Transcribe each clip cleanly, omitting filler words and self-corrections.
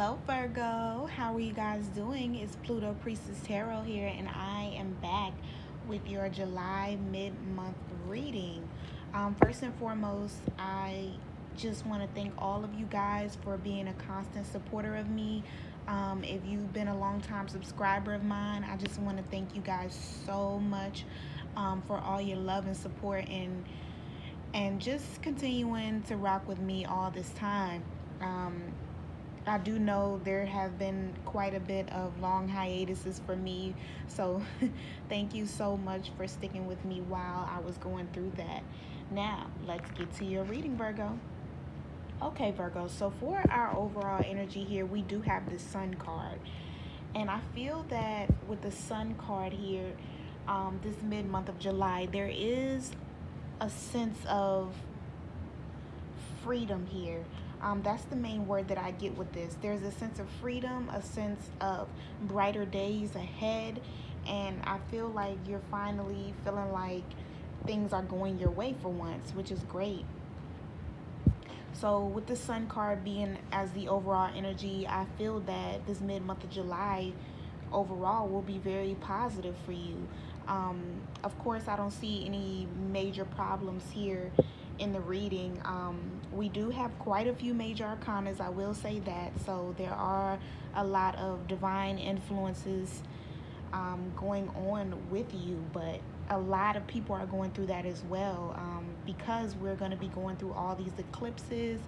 Hello, Virgo. How are you guys doing? It's Pluto Priestess Tarot here, and I am back with your July mid month reading. First and foremost, I just want to thank all of you guys for being a constant supporter of me. If you've been a long time subscriber of mine, I just want to thank you guys so much for all your love and support and just continuing to rock with me all this time. Um, I do know there have been quite a bit of long hiatuses for me, so thank you so much for sticking with me while I was going through that. Now, let's get to your reading, Virgo. Okay, Virgo, so for our overall energy here, we do have the Sun card. And I feel that with the Sun card here, this mid month of July, there is a sense of freedom here. That's the main word that I get with this. There's a sense of freedom, a sense of brighter days ahead, and I feel like you're finally feeling like things are going your way for once, which is great. So, with the Sun card being as the overall energy, I feel that this mid month of July overall will be very positive for you. Of course, I don't see any major problems here in the reading. We do have quite a few major arcanas, I will say that. So there are a lot of divine influences going on with you, but a lot of people are going through that as well because we're going to be going through all these eclipses.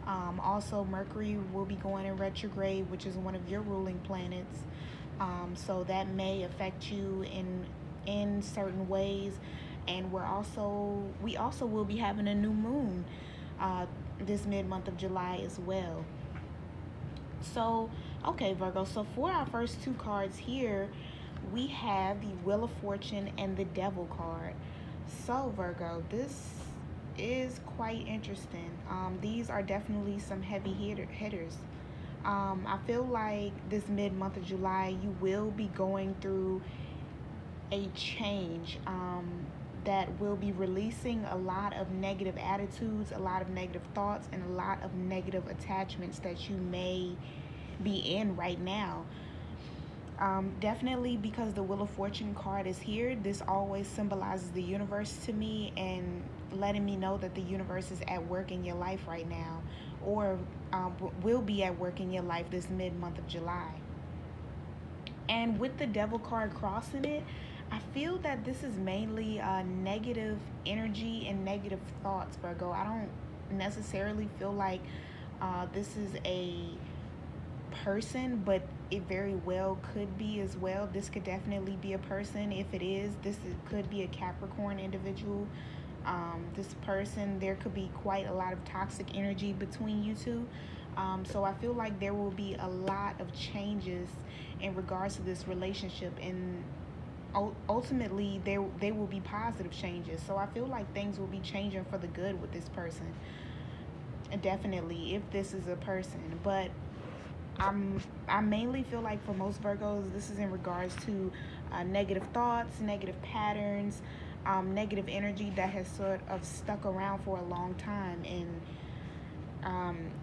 Also, Mercury will be going in retrograde, which is one of your ruling planets. So that may affect you in certain ways, and we also will be having a new moon this mid month of July as well. So, okay, Virgo. So for our first two cards here, we have the Wheel of Fortune and the Devil card. So, Virgo, this is quite interesting. These are definitely some heavy hitters. I feel like this mid month of July, you will be going through a change that will be releasing a lot of negative attitudes, a lot of negative thoughts, and a lot of negative attachments that you may be in right now. Definitely because the Wheel of Fortune card is here, this always symbolizes the universe to me and letting me know that the universe is at work in your life right now, or will be at work in your life this mid month of July. And with the Devil card crossing it, I feel that this is mainly negative energy and negative thoughts, Virgo. I don't necessarily feel like this is a person, but it very well could be as well. This could definitely be a person. If it is, could be a Capricorn individual. This person, there could be quite a lot of toxic energy between you two. So I feel like there will be a lot of changes in regards to this relationship, and ultimately they will be positive changes. So I feel like things will be changing for the good with this person. Definitely, if this is a person, but I mainly feel like for most Virgos, this is in regards to negative thoughts, negative patterns, negative energy that has sort of stuck around for a long time and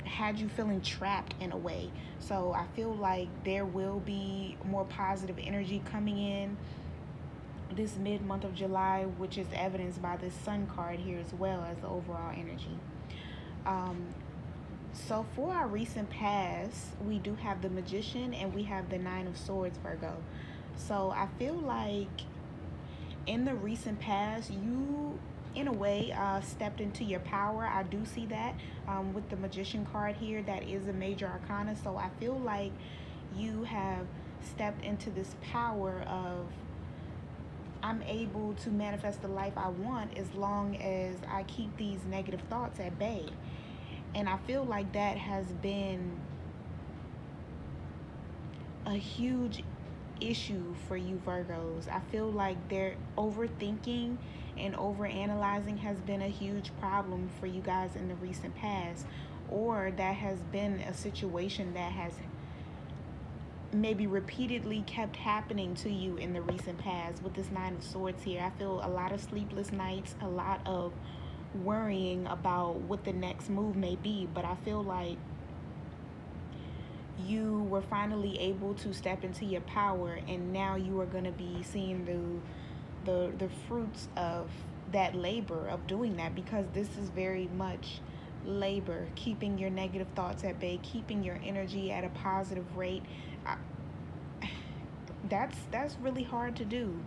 had you feeling trapped in a way. So I feel like there will be more positive energy coming in this mid month of July, which is evidenced by this Sun card here as well as the overall energy. Um, so for our recent past, we do have the Magician and we have the Nine of Swords, Virgo. So I feel like in the recent past, you, in a way, stepped into your power. I do see that with the Magician card here. That is a major arcana. So I feel like you have stepped into this power of, I'm able to manifest the life I want as long as I keep these negative thoughts at bay. And I feel like that has been a huge issue for you Virgos. I feel like their overthinking and overanalyzing has been a huge problem for you guys in the recent past, or that has been a situation that has maybe repeatedly kept happening to you in the recent past. With this Nine of Swords here, I feel a lot of sleepless nights, a lot of worrying about what the next move may be, but I feel like you were finally able to step into your power, and now you are going to be seeing the fruits of that labor of doing that, because this is very much labor, keeping your negative thoughts at bay, keeping your energy at a positive rate. I, that's really hard to do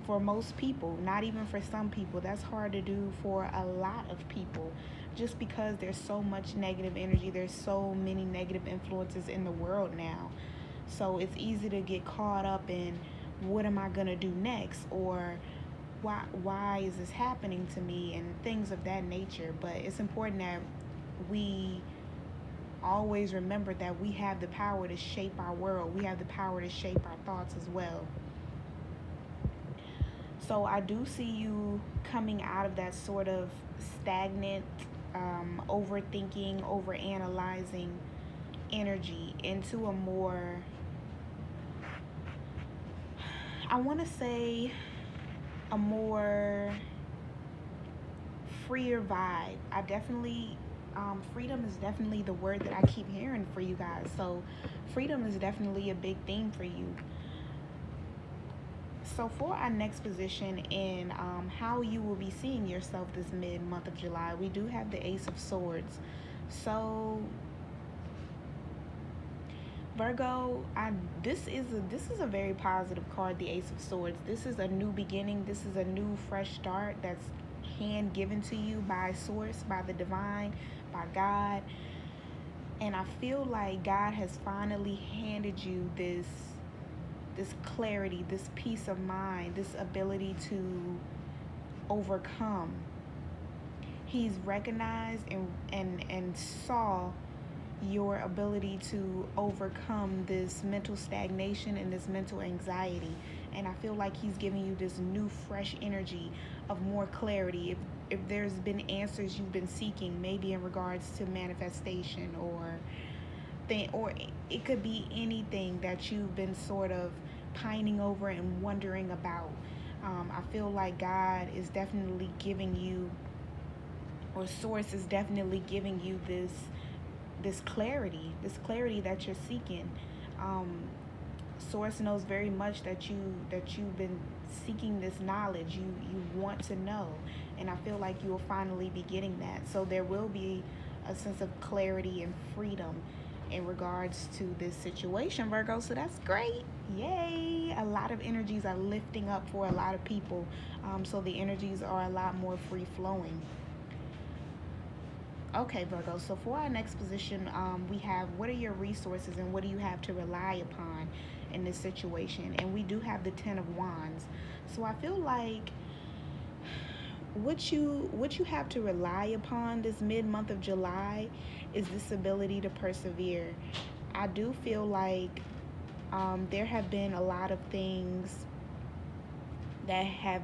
for most people, not even for some people. That's hard to do for a lot of people, just because there's so much negative energy, there's so many negative influences in the world now. So it's easy to get caught up in, what am I going to do next, or why is this happening to me, and things of that nature. But it's important that we always remember that we have the power to shape our world. We have the power to shape our thoughts as well. So I do see you coming out of that sort of stagnant, overthinking, overanalyzing energy into a more, I want to say, a more freer vibe. I definitely, freedom is definitely the word that I keep hearing for you guys. So freedom is definitely a big theme for you. So for our next position in how you will be seeing yourself this mid month of July, we do have the Ace of Swords. So Virgo, this is a very positive card, the Ace of Swords. This is a new beginning. This is a new fresh start that's hand given to you by source, by the divine, by God. And I feel like God has finally handed you this clarity, this peace of mind, this ability to overcome. He's recognized and saw your ability to overcome this mental stagnation and this mental anxiety. And I feel like he's giving you this new fresh energy of more clarity. If there's been answers you've been seeking, maybe in regards to manifestation, or it could be anything that you've been sort of pining over and wondering about. I feel like God is definitely giving you, or source is definitely giving you this clarity that you're seeking. um, Source knows very much that you've been seeking this knowledge. You want to know, and I feel like you will finally be getting that. So there will be a sense of clarity and freedom in regards to this situation, Virgo. So that's great. Yay! A lot of energies are lifting up for a lot of people. So the energies are a lot more free flowing. Okay, Virgo. So for our next position, we have, what are your resources and what do you have to rely upon in this situation? And we do have the Ten of Wands. So I feel like what you have to rely upon this mid month of July is this ability to persevere. I do feel like there have been a lot of things that have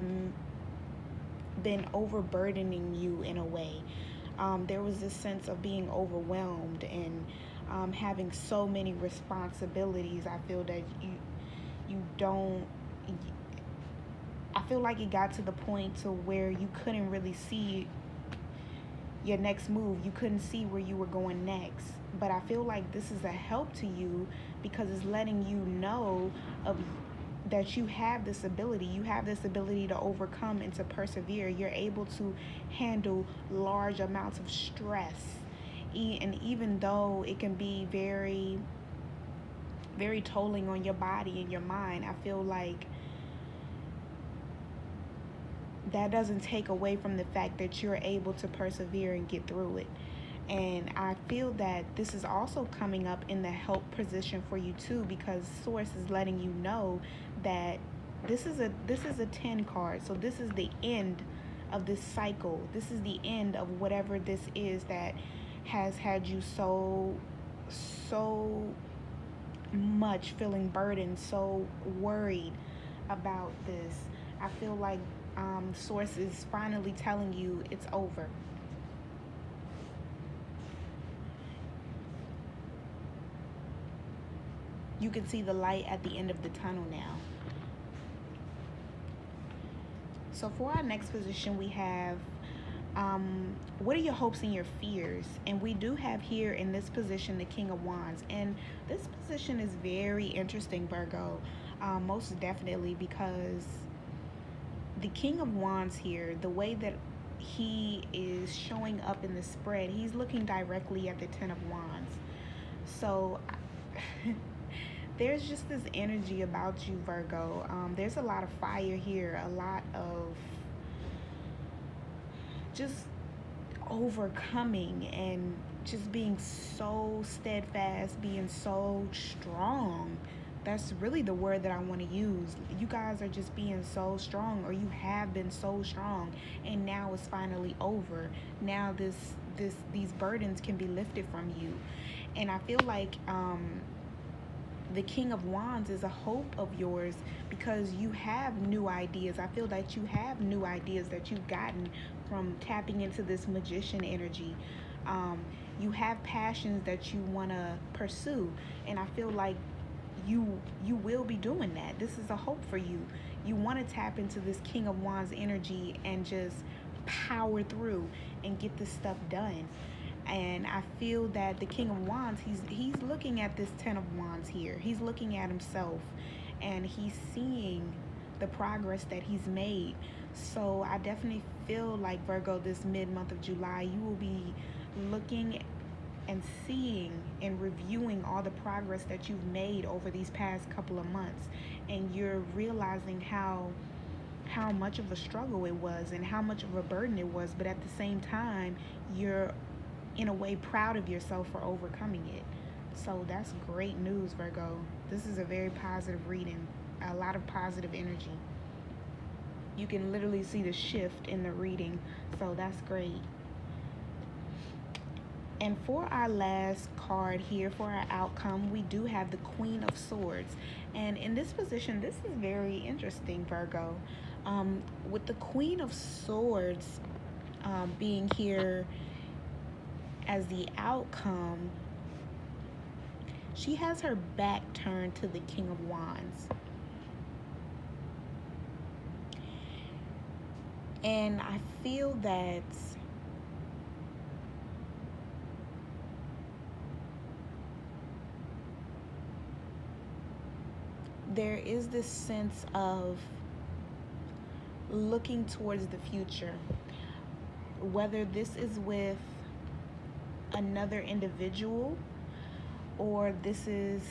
been overburdening you in a way. There was this sense of being overwhelmed and having so many responsibilities. I feel that you don't. I feel like it got to the point to where you couldn't really see your next move. You couldn't see where you were going next. But I feel like this is a help to you, because it's letting you know of that you have this ability. You have this ability to overcome and to persevere. You're able to handle large amounts of stress. And even though it can be very, very tolling on your body and your mind, I feel like that doesn't take away from the fact that you're able to persevere and get through it. And I feel that this is also coming up in the help position for you too, because source is letting you know that this is a 10 card. So this is the end of this cycle. This is the end of whatever this is that has had you so much feeling burdened, so worried about this. I feel like source is finally telling you it's over. You can see the light at the end of the tunnel now. So for our next position, we have What are your hopes and your fears? And we do have here in this position the King of Wands. And this position is very interesting, Virgo, most definitely, because the King of Wands here, the way that he is showing up in the spread, he's looking directly at the Ten of Wands. So there's just this energy about you, Virgo. There's a lot of fire here, a lot of just overcoming and just being so steadfast, being so strong. That's really the word that I want to use. You guys are just being so strong, or you have been so strong, and now it's finally over. Now these burdens can be lifted from you. And I feel like the King of Wands is a hope of yours because you have new ideas. I feel that you have new ideas that you've gotten from tapping into this magician energy. You have passions that you want to pursue, and I feel like you will be doing that. This is a hope for you. You want to tap into this King of Wands energy and just power through and get this stuff done. And I feel that the King of Wands, he's looking at this Ten of Wands here. He's looking at himself, and he's seeing the progress that he's made. So I definitely feel like, Virgo, this mid-month of July, you will be looking and seeing and reviewing all the progress that you've made over these past couple of months, and you're realizing how much of a struggle it was and how much of a burden it was, but at the same time you're in a way proud of yourself for overcoming it. So that's great news, Virgo. This is a very positive reading, a lot of positive energy. You can literally see the shift in the reading, so that's great. And for our last card here, for our outcome, we do have the Queen of Swords. And in this position, this is very interesting, Virgo. With the Queen of Swords being here as the outcome, she has her back turned to the King of Wands. And I feel that there is this sense of looking towards the future, whether this is with another individual or this is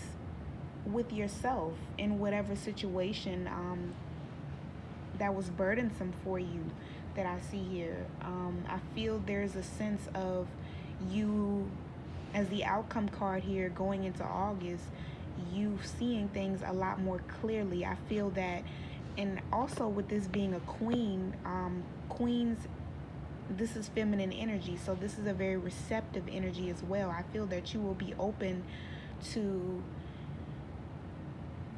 with yourself in whatever situation that was burdensome for you that I see here. I feel there's a sense of you, as the outcome card here, going into August, you seeing things a lot more clearly. I feel that, and also with this being a queen, queens, this is feminine energy, so this is a very receptive energy as well. I feel that you will be open to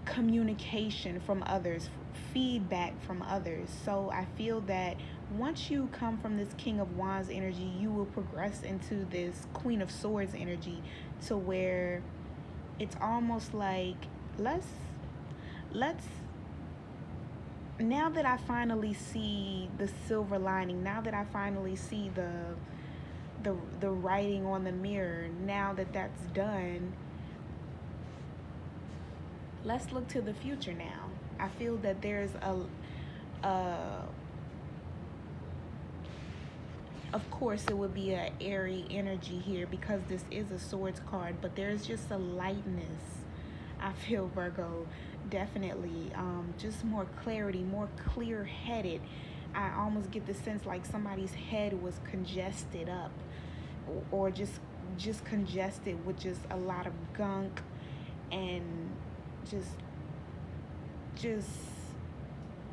communication from others, feedback from others. So I feel that once you come from this King of Wands energy, you will progress into this Queen of Swords energy, to where it's almost like let's now that I finally see the silver lining, now that I finally see the writing on the mirror, now that that's done, let's look to the future now. I feel that there's of course it would be a airy energy here because this is a swords card, but there's just a lightness, I feel, Virgo, definitely. Just more clarity, more clear-headed. I almost get the sense like somebody's head was congested up, or just congested with just a lot of gunk and just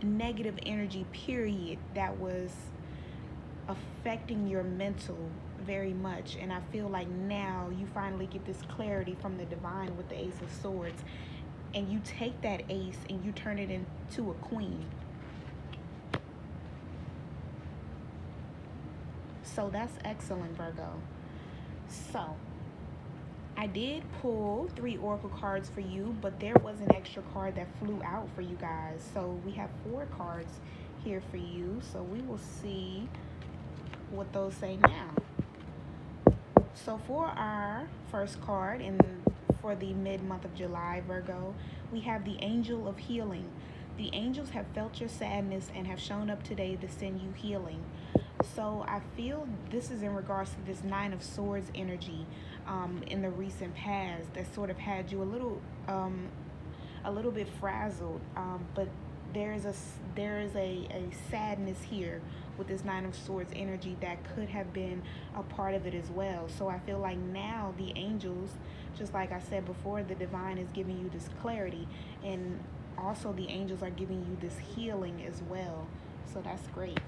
negative energy, period, that was affecting your mental very much. And I feel like now you finally get this clarity from the divine with the Ace of Swords, and you take that ace and you turn it into a queen. So that's excellent, Virgo. So I did pull 3 oracle cards for you, but there was an extra card that flew out for you guys. So we have 4 cards here for you. So we will see what those say now. So for our first card and for the mid month of July, Virgo, we have the Angel of Healing. The angels have felt your sadness and have shown up today to send you healing. So I feel this is in regards to this Nine of Swords energy in the recent past that sort of had you a little bit frazzled, but there is a sadness here with this Nine of Swords energy that could have been a part of it as well. So I feel like now the angels, just like I said before, the divine is giving you this clarity, and also the angels are giving you this healing as well. So that's great.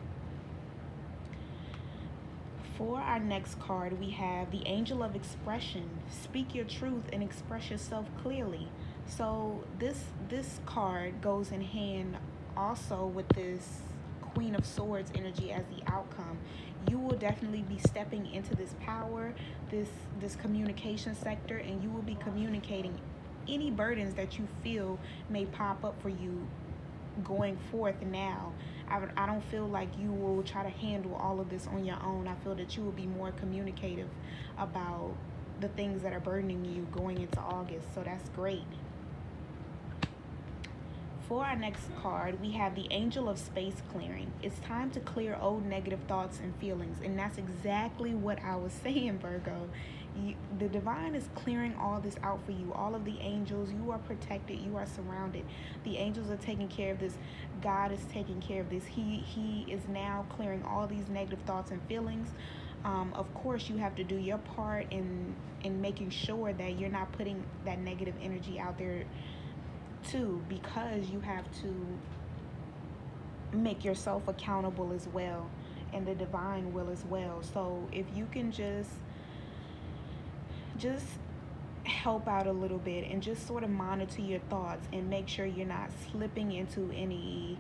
For our next card, we have the Angel of Expression. Speak your truth and express yourself clearly. So this card goes in hand also with this Queen of Swords energy as the outcome. You will definitely be stepping into this power, this communication sector, and you will be communicating any burdens that you feel may pop up for you going forth now. I don't feel like you will try to handle all of this on your own. I feel that you will be more communicative about the things that are burdening you going into August. So that's great. For our next card, we have the Angel of Space Clearing. It's time to clear old negative thoughts and feelings. And that's exactly what I was saying, Virgo. The divine is clearing all this out for you. All of the angels, you are protected, you are surrounded. The angels are taking care of this. God is taking care of this. He is now clearing all these negative thoughts and feelings. Of course, you have to do your part in making sure that you're not putting that negative energy out there too, because you have to make yourself accountable as well, and the divine will as well. So if you can just help out a little bit and just sort of monitor your thoughts and make sure you're not slipping into any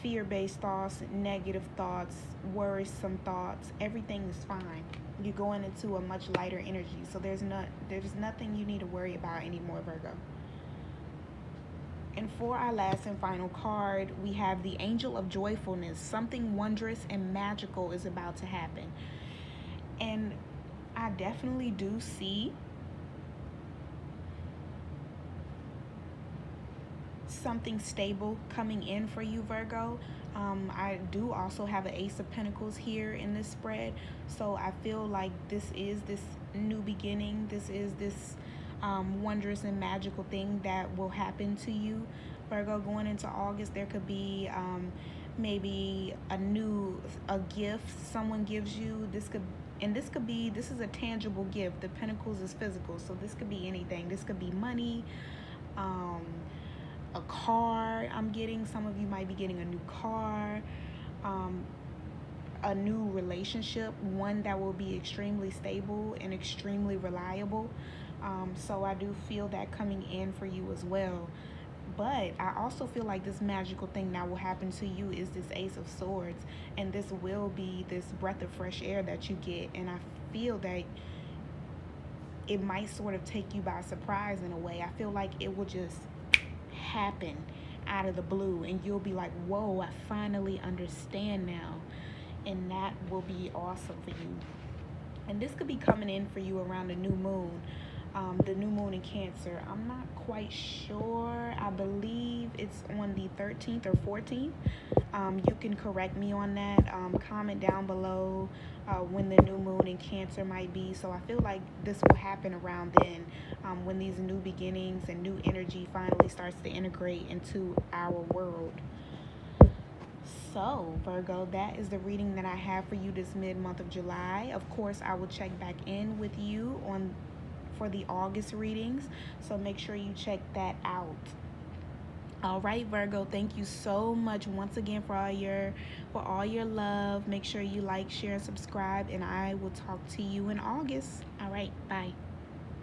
fear-based thoughts, negative thoughts, worrisome thoughts. Everything is fine. You're going into a much lighter energy, so there's nothing you need to worry about anymore, Virgo. And for our last and final card, we have the Angel of Joyfulness. Something wondrous and magical is about to happen. And I definitely do see something stable coming in for you, Virgo. I do also have an Ace of Pentacles here in this spread. So I feel like this is this new beginning. This is this wondrous and magical thing that will happen to you, Virgo, going into August. There could be maybe a gift someone gives you. This is a tangible gift. The Pentacles is physical, so this could be anything. This could be money, a car. I'm getting, some of you might be getting a new car, a new relationship, one that will be extremely stable and extremely reliable. So I do feel that coming in for you as well. But I also feel like this magical thing that will happen to you is this Ace of Swords, and this will be this breath of fresh air that you get. And I feel that it might sort of take you by surprise in a way. I feel like it will just happen out of the blue, and you'll be like, whoa, I finally understand now. And that will be awesome for you. And this could be coming in for you around the new moon. The new moon in Cancer. I'm not quite sure. I believe it's on the 13th or 14th. You can correct me on that. Comment down below when the new moon in Cancer might be. So I feel like this will happen around then, when these new beginnings and new energy finally starts to integrate into our world. So, Virgo, that is the reading that I have for you this mid-month of July. Of course, I will check back in with you for the August readings, so make sure you check that out. All right, Virgo, thank you so much once again for all your love. Make sure you like, share, and subscribe, and I will talk to you in August. All right, bye.